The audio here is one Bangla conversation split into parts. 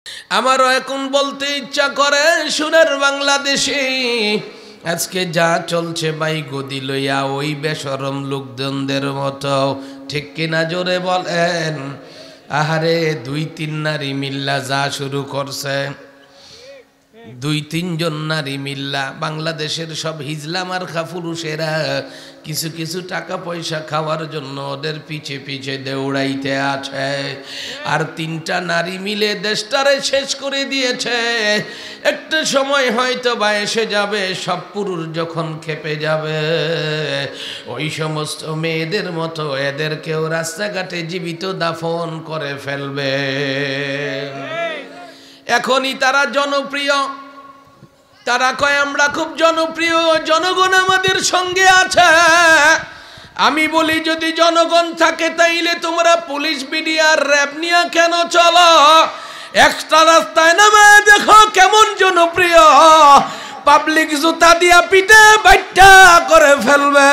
আমারও এখন বলতে ইচ্ছা করে সুরের বাংলাদেশে আজকে যা চলছে ভাই গদি লইয়া ওই বেশরম লোকজনদের মতো, ঠিক কিনা জোরে বলেন? আহারে 2-3 নারী মিল্লা যা শুরু করছে, 2-3 জন নারী মিল্লা বাংলাদেশের সব হিজলা মার্কা পুরুষেরা কিছু কিছু টাকা পয়সা খাওয়ার জন্য ওদের পিছে পিছে দৌড়াইতে আছে। আর 3টা নারী মিলে দেশটারে শেষ করে দিয়েছে। একটা সময় হয়তো বা এসে যাবে, সব পুরুষ যখন খেপে যাবে, ওই সমস্ত মেয়েদের মতো এদেরকেও রাস্তাঘাটে জীবিত দাফন করে ফেলবে। এখনই তারা জনপ্রিয়, তারা কয় আমরা খুব জনপ্রিয়, জনগণ আমাদের সঙ্গে আছে। আমি বলি যদি জনগণ থাকে তাইলে তোমরা পুলিশ বিডিআর র্যাব নিয়ে কেন চলো? একটা রাস্তায় নামে দেখো কেমন জনপ্রিয়, পাবলিক জুতা দিয়া পিটে বাইটা করে ফেলবে।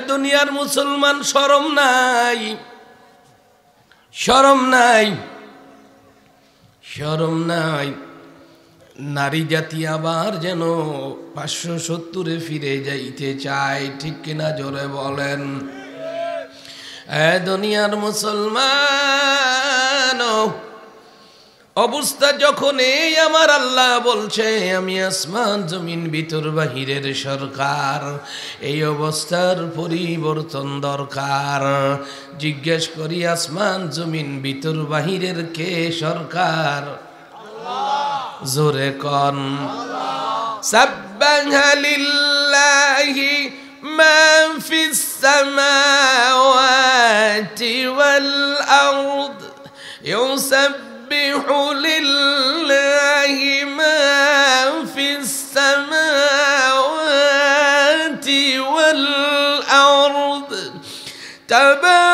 দুনিয়ার মুসলমান শরম নাই, শরম নাই, শরম নাই। নারী জাতি আবার যেন 570-এ ফিরে যাইতে চায়, ঠিক কিনা জোরে বলেন? দুনিয়ার মুসলমান অবস্থা যখন এই আমার আল্লাহ বলছে আমি আসমান জমিন ভিতর বাহিরের সরকার, এই অবস্থার পরিবর্তন দরকার। জিজ্ঞেস করি আসমান জমিন ভিতর বাহিরের কে সরকার? জোরে কন। সাব্বাহা লিল্লাহি মা ফিস সামাওয়াতি ওয়াল আরদ ইউসাব্বিহু লিল্লাহি মা ফিস সামাওয়াতি ওয়াল আরদ তাবারাকাল্লাযী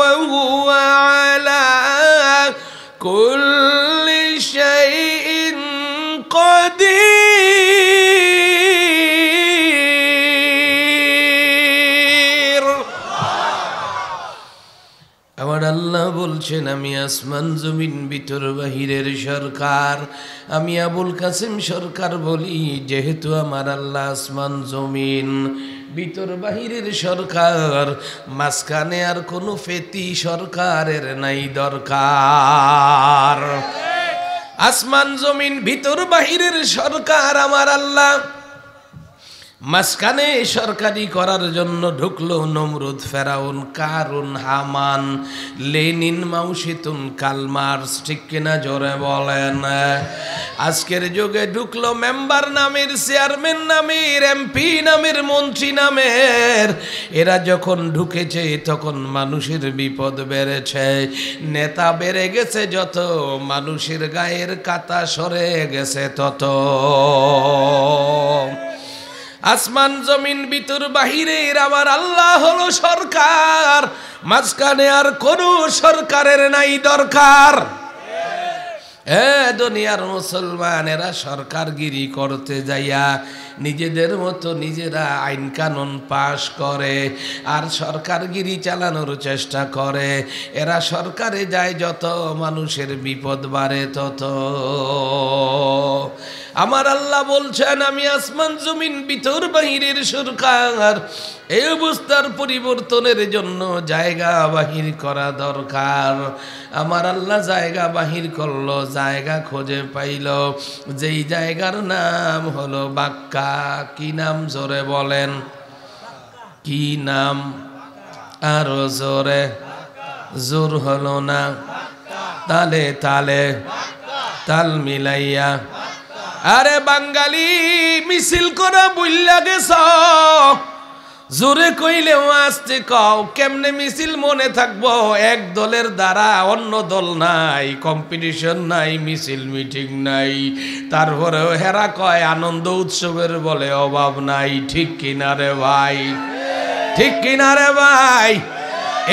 وهو على كل شيء قدير। আমার আল্লাহ বলছেন আমি আসমান জমিন ভিতর বাহিরের সরকার। আমি আবুল কাসেম সরকার বলি, যেহেতু আমার আল্লাহ আসমান জমিন ভিতর বাহিরের সরকার, মাঝখানে আর কোনো ফেতি সরকারের নাই দরকার। আসমান জমিন ভিতর বাহিরের সরকার আমার আল্লাহ। মাঝখানে সরকারি করার জন্য ঢুকলো নমরুদ, ফেরাউন, কারুন, হামান, লেনিন, মাওসেতুন, কালমার্স, ঠিক কিনা জোরে বলেন? আজকের যুগে ঢুকলো মেম্বার নামের, চেয়ারম্যান নামের, এমপি নামের, মন্ত্রী নামের। এরা যখন ঢুকেছে তখন মানুষের বিপদ বেড়েছে। নেতা বেড়ে গেছে যত, মানুষের গায়ের কাতা সরে গেছে তত। আসমান জমিন ভিতর বাহিরের আমার আল্লাহ হলো সরকার, মাঝখানে আর কোনো সরকারের নাই দরকার। দুনিয়ার মুসলমানেরা সরকারগিরি করতে যাইয়া নিজেদের মতো নিজেরা আইন কানুন পাশ করে আর সরকারগিরি চালানোর চেষ্টা করে। এরা সরকারে যায় যত, মানুষের বিপদ বাড়ে তত। আমার আল্লাহ বলছেন আমি আসমান জমিন ভিতর বাহিরের সরকার। এই অবস্থার পরিবর্তনের জন্য জায়গা বাহির করা দরকার। আমার আল্লাহ জায়গা বাহির করলো, জায়গা খুঁজে পাইল, যেই জায়গার নাম হলো বাক্কা। কি নাম জোরে বলেন? কি নাম? আরো জোরে। জোর হলো না, তালে তালে তাল মিলাইয়া। আরে বাঙালি মিছিল করা বুইল্লা গেছ, জোরে কইলেও আসতে কও, কেমনে মিছিল মনে থাকবো? এক দলের দ্বারা অন্য দল নাই, কম্পিটিশন নাই, মিছিল মিটিং নাই, তারপরেও হেরা কয় আনন্দ উৎসবের বলে অভাব নাই। ঠিক কিনা রে ভাই? ঠিক কিনা রে ভাই?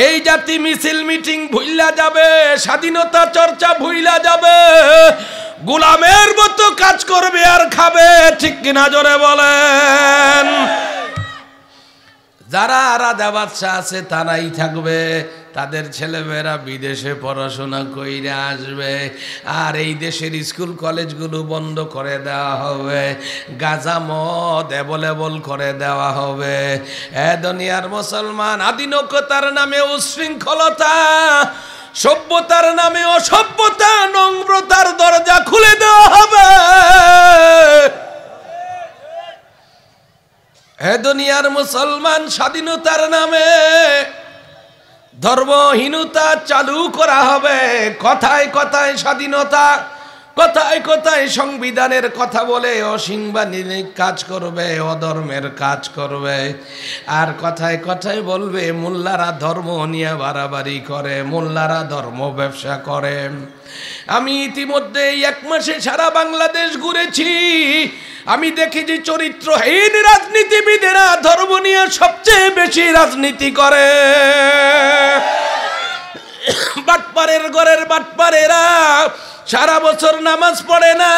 এই জাতি মিছিল মিটিং ভুইলা যাবে, স্বাধীনতা চর্চা ভুইলা যাবে, গোলামের মতো কাজ করবে আর খাবে, ঠিক কিনা জোরে বলেন। যারা রাজা বাদশা আছে তারাই থাকবে, তাদের ছেলেমেয়েরা বিদেশে পড়াশোনা কইরা আসবে, আর এই দেশের স্কুল কলেজগুলো বন্ধ করে দেওয়া হবে, গাঁজা মদ অ্যাভেলেবল করে দেওয়া হবে। এ দুনিয়ার মুসলমান, আধুনিকতার নামে উশৃঙ্খলতা, সভ্যতার নামে অসভ্যতা, নম্রতার দরজা খুলে দেওয়া হবে। হে দুনিয়ার মুসলমান, স্বাধীনতার নামে ধর্মহীনতা চালু করা হবে। কথায় কথায় স্বাধীনতা, কথায় কথায় সংবিধানের কথা বলে অসাংবিধানিক কাজ করবে, অধর্মের কাজ করবে, আর কথায় কথায় বলবে মোল্লারা ধর্ম নিয়ে বাড়াবাড়ি করে, মোল্লারা ধর্ম ব্যবসা করে। আমি ইতিমধ্যে এক মাসে সারা বাংলাদেশ ঘুরেছি, আমি দেখেছি চরিত্রহীন রাজনীতিবিদেরা ধর্ম নিয়ে সবচেয়ে বেশি রাজনীতি করে। বাটপারের ঘরের বাটপারেরা সারা বছর নামাজ পড়ে না,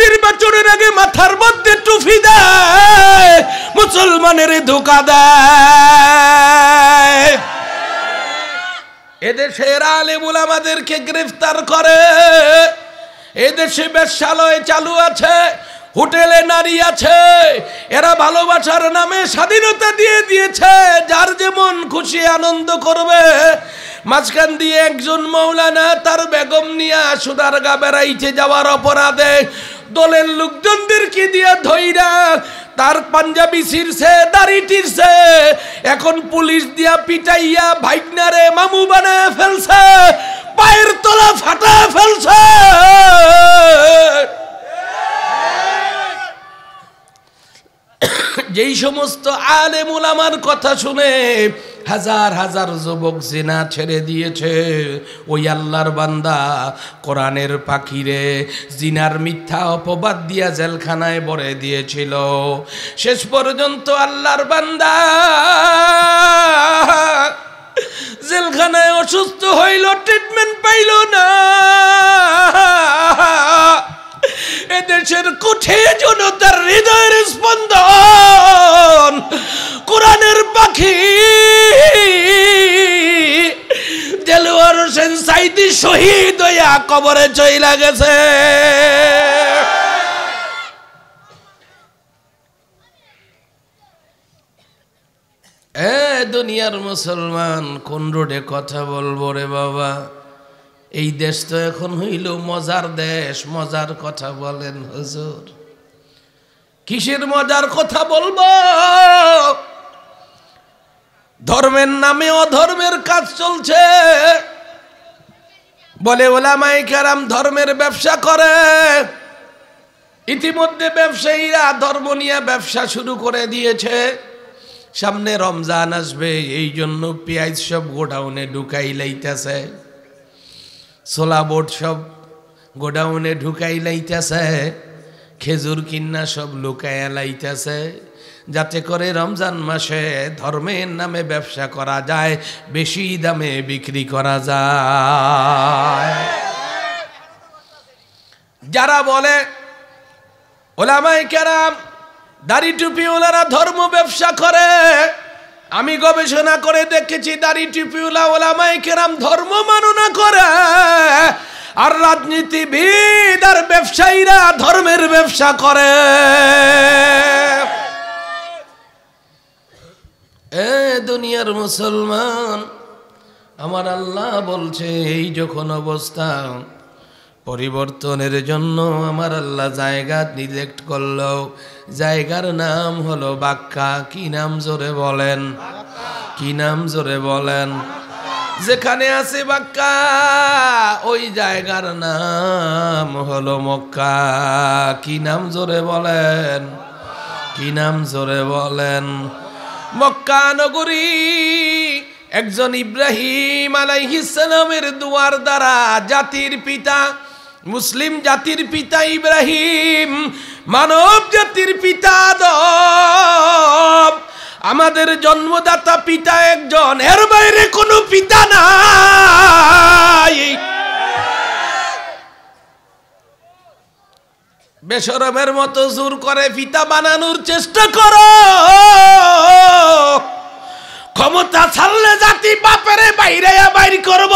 নির্বাচনের আগে মাথার মধ্যে টুপি দেয়, মুসলমানের ধোঁকা দেয়। এদেশের আলেম ওলামাদেরকে গ্রেফতার করে, এদেশে বেশ্যালয় চালু আছে, হোটেলে নারী আছে, এরা ভালোবাসার নামে স্বাধীনতা দিয়ে দিয়েছে, যার যেমন খুশি আনন্দ করবে। মাঝখান দিয়ে একজন মৌলানা তার বেগম নিয়ে সুদারগা বেড়াইতে যাওয়ার অপরাধে দলের লোকজনদেরকে দিয়ে ধইরা তার পাঞ্জাবি ছিঁড়ছে, দাড়ি টিরছে, এখন পুলিশ দিয়া পিটাইয়া ভাইগনারে মামু বানায় ফেলছে, পায়ের তলা ফাটা ফেলছে। যেই সমস্ত আলেম উলামার কথা শুনে হাজার হাজার যুবক জিনা ছেড়ে দিয়েছে, ওই আল্লাহর বান্দা কোরআনের পাখিরে জিনার মিথ্যা অপবাদ দিয়া জেলখানায় ভরে দিয়েছিল। শেষ পর্যন্ত আল্লাহর বান্দা জেলখানায় অসুস্থ হইল, ট্রিটমেন্ট পাইল না। এদেশের কোঠে জনতার হৃদয়ের স্পন্দন কোরআনের পাখি দেলোয়ার হোসেন সাইদি শহীদ হইয়া কবরে চইলা গেছে। দুনিয়ার মুসলমান, কোন রোডে কথা বলবো রে বাবা? এই দেশ তো এখন হইল মজার দেশ। মজার কথা বলেন হুজুর, কিসের মজার কথা বলবো? ধর্মের নামে অধর্মের কাজ চলছে। বলে ওলামায়ে কেরাম ধর্মের ব্যবসা করে। ইতিমধ্যে ব্যবসায়ীরা ধর্ম নিয়ে ব্যবসা শুরু করে দিয়েছে। সামনে রমজান আসবে, এই জন্য পেঁয়াজ সব গোডাউনে ঢুকাই লাইতেছে, ছোলা বোট সব গোডাউনে ঢুকাই লাইতেছে, খেজুর কিন্না সব লুকাইয়া লাইতেছে, যাতে করে রমজান মাসে ধর্মের নামে ব্যবসা করা যায়, বেশি দামে বিক্রি করা যায়। যারা বলে ওলামায়ে কেরাম দাড়ি টুপি ওলারা ধর্ম ব্যবসা করে, আমি গবেষণা করে দেখেছি দাড়ি টুপিওয়ালা ওলামায়ে কেরাম ধর্ম মাননা করে, আর রাজনীতিবিদ আর ব্যবসায়ীরা ধর্মের ব্যবসা করে। এ দুনিয়ার মুসলমান, আমার আল্লাহ বলছে এই যখন অবস্থা, পরিবর্তনের জন্য আমার আল্লাহ জায়গা নির্দেশ করলো। জায়গার নাম হলো বাক্কা। কি নাম জোরে বলেন? কি নাম জোরে বলেন? যেখানে আছে বাক্কা ওই জায়গার নাম হলো মক্কা। কি নাম জোরে বলেন? কি নাম জোরে বলেন? মক্কা নগরী একজন ইব্রাহিম আলাইহিস সালামের দুয়ার দ্বারা জাতির পিতা, মুসলিম জাতির পিতা ইব্রাহিম, মানব জাতির পিতা আদম, আমাদের জন্মদাতা পিতা একজন, এর বাইরে কোনো পিতা নাই। বেশরমের মতো জোর করে ফিতা বানানোর চেষ্টা করো। ক্ষমতা ছাড়লে জাতি বাপের বাইরে বাইর করব,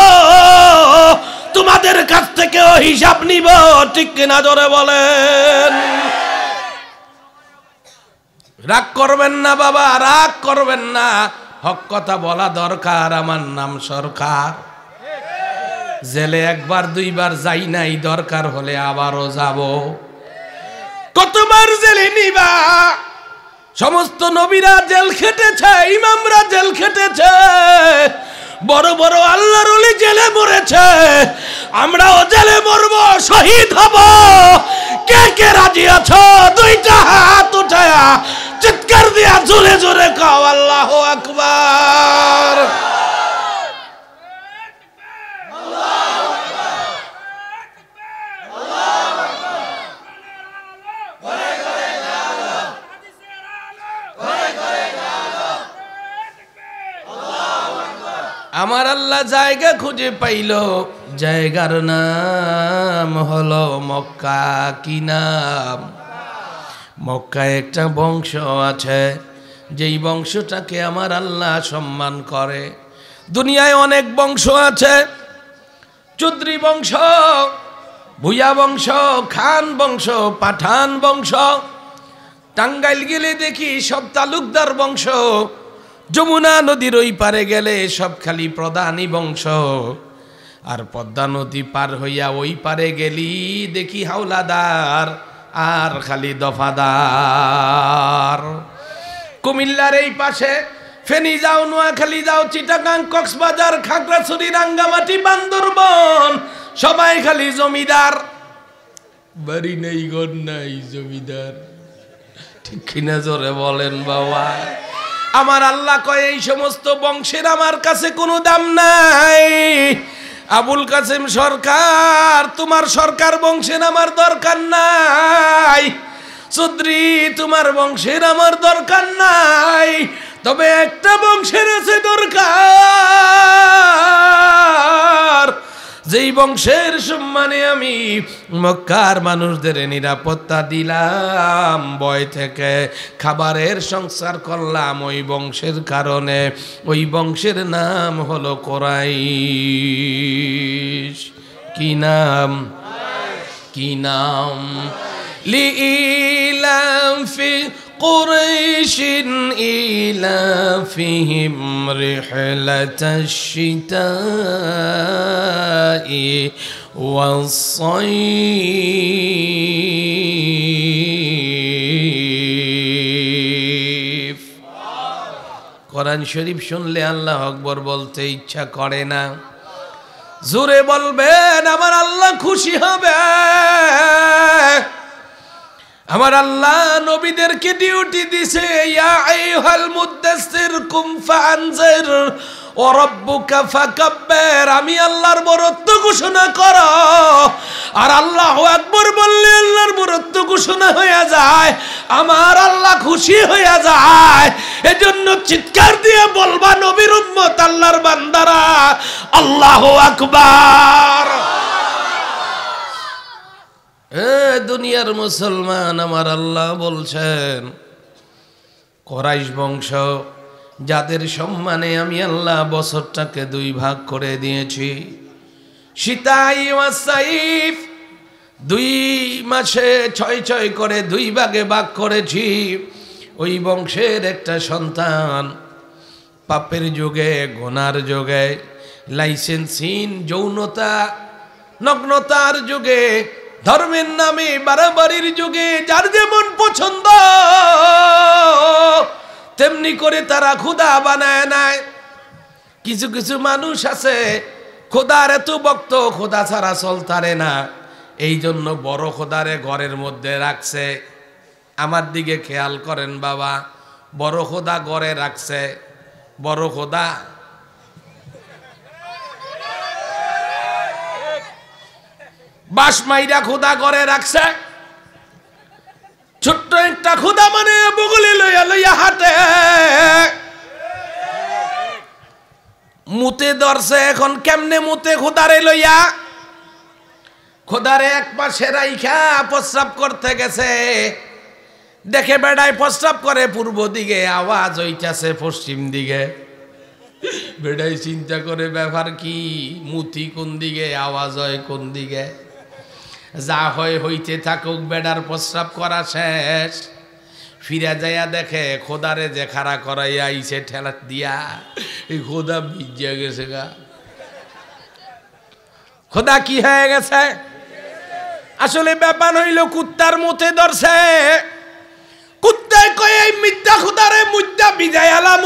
তোমাদের কাছ থেকেও হিসাব নিব, ঠিক কিনা জোরে বলেন। রাগ করবেন না বাবা, রাগ করবেন না, হক কথা বলা দরকার। আমার নাম সরকার, জেলে একবার দুইবার যাই নাই, দরকার হলে আবারও যাব। কতবার জেলে নিবা? সমস্ত নবীরা জেল খেটেছে, ইমামরা জেল খেটেছে, বড় বড় আল্লাহর ওলি জেলে মরেছে, আমরাও জেলে মরব, শহীদ হব। কে কে রাজি আছো? দুইটা হাত উঠায়া চিৎকার দিয়া জোরে জোরে কও আল্লাহু আকবার। আমার আল্লাহ জায়গা খুঁজে পাইল, জায়গার নাম হলো মক্কা। কি নাম? মক্কায় একটা বংশ আছে, যেই বংশটাকে আমার আল্লাহ সম্মান করে। দুনিয়ায় অনেক বংশ আছে, চৌধুরী বংশ, ভুয়া বংশ, খান বংশ, পাঠান বংশ। টাঙ্গাইল গেলে দেখি সব তালুকদার বংশ, যমুনা নদীর ওই পারে গেলে সব খালি প্রধানী বংশ, আর পদ্মা নদী পার হইয়া ওই পারে গেলি দেখি হাওলাদার আর খালি দফাদার। কুমিল্লার এই পাশে ফেনী যাও, নোয়াখালী যাও, চিটাগাং, কক্সবাজার, খাগড়াছড়ি, রাঙ্গামাটি, বান্দরবন, সবাই খালি জমিদার। বাড়ি নেই, ঘর নাই, জমিদার। ঠিক কিনা জোরে বলেন বাবা। আমার আল্লাহ কয় এই সমস্ত বংশের আমার কাছে কোনো দাম নাই। আবুল কাসেম সরকার, তোমার সরকার বংশের আমার দরকার নাই। চৌধুরী, তোমার বংশের আমার দরকার নাই, তবে একটা বংশের আছে দরকার, যেই বংশের সম্মানে আমি মক্কার মানুষদের নিরাপত্তা দিলাম, ভয় থেকে খাবারের সংসার করলাম ওই বংশের কারণে। ওই বংশের নাম হলো কুরাইশ। কি নাম? কি নাম? লিইলাফি قريش إيلافهم رحلة الشتاء والصيف। কোরআন শরীফ শুনলে আল্লাহ আকবার বলতে ইচ্ছা করে না? জোরে বলবেন, আমার আল্লাহ খুশি হবে। আমার আল্লাহ নবীদেরকে ডিউটি দিছে, ইয়া আইয়ুহাল মুদ্দাসসির কুম ফাআনজির ওয়া রাব্বুকা ফাকাব্বির। আমি আল্লাহর বরত্ব ঘোষণা করো, আর আল্লাহু আকবার বললে আল্লাহর বরত্ব ঘোষণা হয়ে যায়, আমার আল্লাহ খুশি হয়ে যায়। এজন্য চিৎকার দিয়ে বলবা নবীর উম্মত, আল্লাহর বান্দারা, আল্লাহু আকবার। দুনিয়ার মুসলমান, আমার আল্লাহ বলছেন কুরাইশ বংশ, যাদের সম্মানে আমি আল্লাহ বছরটাকে দুই ভাগ করে দিয়েছি। শীতাই ওয়া সাইফ, দুই মাসে ছয় ছয় করে দুই ভাগে ভাগ করেছি। ওই বংশের একটা সন্তান পাপের যুগে, গুনার যুগে, লাইসেন্সহীন যৌনতা, নগ্নতার যুগে, ধর্মের নামে বাড়াবাড়ির যুগে যার যেমন পছন্দ তেমনি করে তারা খোদা বানায় নেয়। কিছু কিছু মানুষ আছে খোদার এত ভক্ত, খোদা ছাড়া চলতারে না, এই জন্য বড় খোদারে ঘরের মধ্যে রাখছে। আমার দিকে খেয়াল করেন বাবা, বড় খোদা ঘরে রাখছে, বড় খোদা বাস মাইরা খোদা ঘরে রাখছে। ছোট্ট একটা খোদা মানে বগলে লইয়া লইয়া হাতে মুতে ধরছে। এখন কেমনে মুতে খোদারে লইয়া? খোদারে এক পাশে রাইখা প্রস্রাব করতে গেছে, দেখে বেড়ায় প্রস্রাব করে পূর্ব দিকে, আওয়াজ হইতাছে পশ্চিম দিকে। বেড়াই চিন্তা করে ব্যাপার কি, মুতি কোন দিকে, আওয়াজ হয় কোন দিকে। যা হয় হইতে থাকুক, বেড়ার প্রস্রাব করা শেষ। ফিরে যাইয়া দেখে খোদারে যে খাড়া করাইয়া আইছে ঠেলা দিয়া, এই খোদা ভিজিয়া গেছে গা। খোদা কি হয়ে গেছে? আসলে ব্যাপার হইল কুত্তার মুখে ধরছে। কুত্তায় কয় এই মিথ্যা খোদারে মুদ্দা বিজায় আলাম।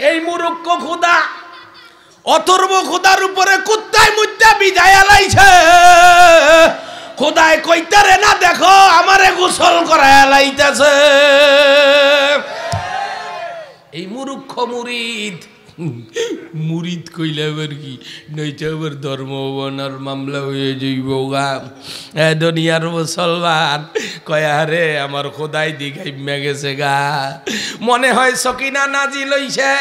এই মুরুক্ষ খোদা অথর্ব খোদার উপরে কুত্তায় মুদ্দা বিজায় আলাইছে। খোদায় কইতারে না দেখো আমারে গোসল করায় আলাইতেছে। এই মুরুক্ষ মুরিদ, মুরিদ কইলে আবার কি, নইতে আবার ধর্ম বনার মামলা হয়ে যাইব গা। দুনিয়ার মুসলমান কয় আরে আমার খোদাই দিঘাইমা গেছে গা। মনে হয় সকিনা নাজিল হইছে,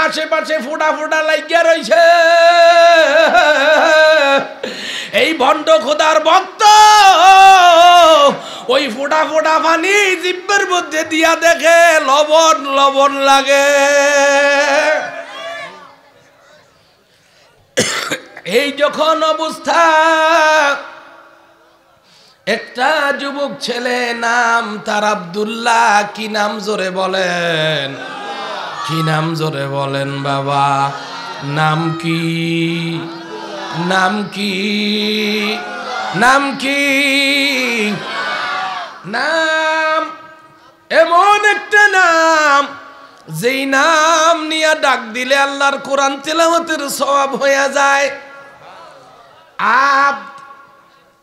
আশেপাশে ফোটা ফোটা লাগিয়া রইছে। এই ভণ্ড খোদার ভক্ত ওই ফোটা ফোটা পানি জিব্বের মধ্যে দিয়া দেখে লবণ লবণ লাগে। এই যখন অবস্থা, একটা যুবক ছেলে, নাম তার আব্দুল্লাহ। কি নাম জোরে বলেন? কি নাম জোরে বলেন বাবা? নাম কি? নাম কি? নাম কি? নাম এমন একটা নাম, যেই নাম নিয়ে ডাক দিলে আল্লাহর কোরআন তেলাওয়াতের সওয়াব হয়ে যায়।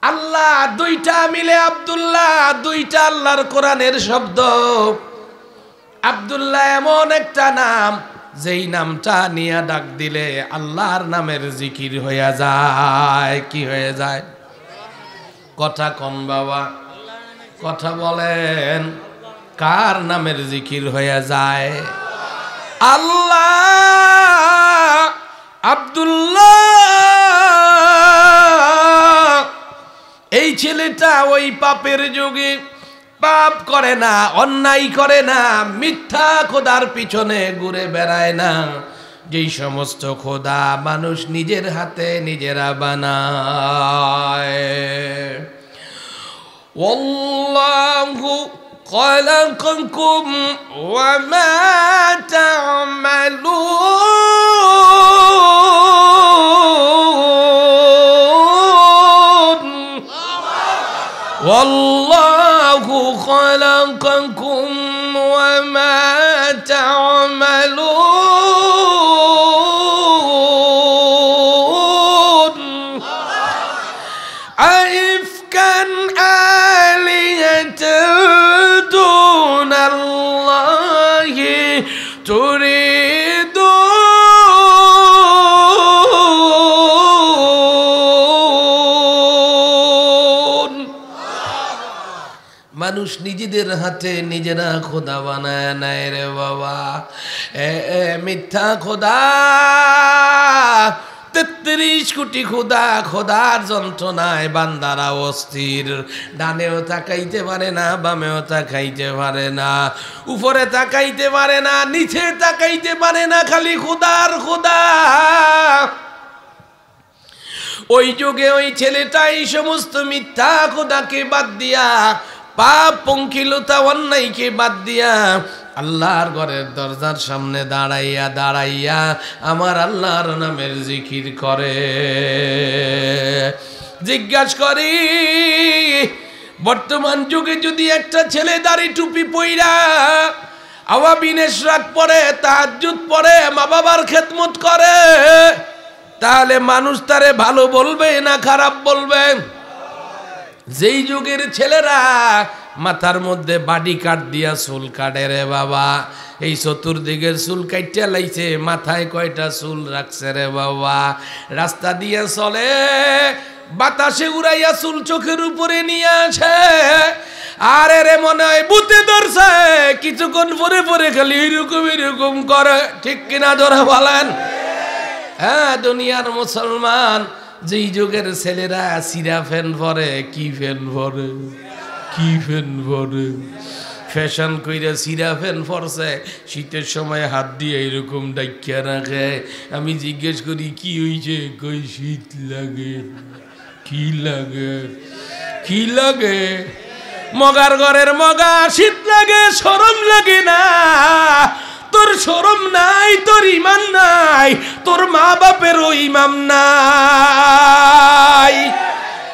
আল্লাহ দুইটা মিলে আব্দুল্লাহ, দুইটা আল্লাহর কোরআনের শব্দ। আব্দুল্লাহ এমন একটা নাম, যেই নামটা নিয়ে ডাক দিলে আল্লাহর নামের জিকির হয়ে যায়। কি হয়ে যায়? কথা কোন বাবা? কথা বলেন, কার নামের জিকির হয়ে যায়? আল্লাহ। আব্দুল্লাহ এই ছেলেটা ওই পাপের যুগে পাপ করে না, অন্যায় করে না, মিথ্যা খোদার পিছনে ঘুরে বেড়ায় না। যেই সমস্ত খোদা মানুষ নিজের হাতে নিজেরা বানায়। ওয়াল্লাহু খালাকাকুম ওয়া মা তা'মালুন। ওয়াল্লাহু খালাকাকুম ওয়া মা তা'মালুন। আইফকান আলিয়াতান দুনাল্লাহি তুরিদুন। মানুষ নিজেদের হাতে নিজেরা খোদা বানায় নেয় রে বাবা। মিথ্যা খোদা, ৩৩ কোটি খোদা, খোদার যন্ত্রণায় বান্দারা অস্থির। ডানেও তাকাইতে পারে না, বামেও তাকাইতে পারে না, উপরে তাকাইতে পারে না, নিচে তাকাইতে পারে না, খালি খোদার খোদা। ওই যুগে ওই ছেলেটা এই সমস্ত মিথ্যা খোদাকে বাদ দিয়া, পাপ পঙ্কিলতা অন্যায়কে বাদ দিয়া আল্লাহর ঘরের দরজার সামনে দাঁড়াইয়া দাঁড়াইয়া আমার আল্লাহর নামের জিকির করে। জিজ্ঞাসা করি, বর্তমান যুগে যদি একটা ছেলে দাড়ি টুপি পইরা আওয়াবিন ইশরাক পড়ে, তাহাজ্জুদ পড়ে, মা বাবার খেদমত করে, তাহলে মানুষ তারে ভালো বলবে না খারাপ বলবে? যেই যুগের ছেলেরা মাথার মধ্যে বাডি কাট দিয়া চুল কাটে রে বাবা, এই চতুর্দিকের চুল কাটতে লাইছে, মাথায় কয়টা চুল রাখছে রে বাবা। রাস্তা দিয়ে চলে, বাতাসে উড়াইয়া চুল চোখের উপরে নিয়ে আসে। আরে রে মনে হয় ভূতে ধরছে, কিছুক্ষণ পরে পরে খালি এরকম এরকম করে। ঠিক কিনা ধরে বলেন? হ্যাঁ দুনিয়ার মুসলমান যেই যুগের ছেলেরা সিরা ফ্যান পরে, কি ফ্যান পরে, কি ফ্যান পরে, ফ্যাশন কইরা সিরা ফ্যান পরছে, শীতের সময় হাত দিয়ে এরকম ডাইকা রাখে। আমি জিজ্ঞেস করি কি হইছে, কই শীত লাগে। কি লাগে, কি লাগে? মগার ঘরের মগা, শীত লাগে, শরম লাগে না? তোর শরম নাই, তোর ইমান নাই, তোর মা বাপেরও ইমাম নাই।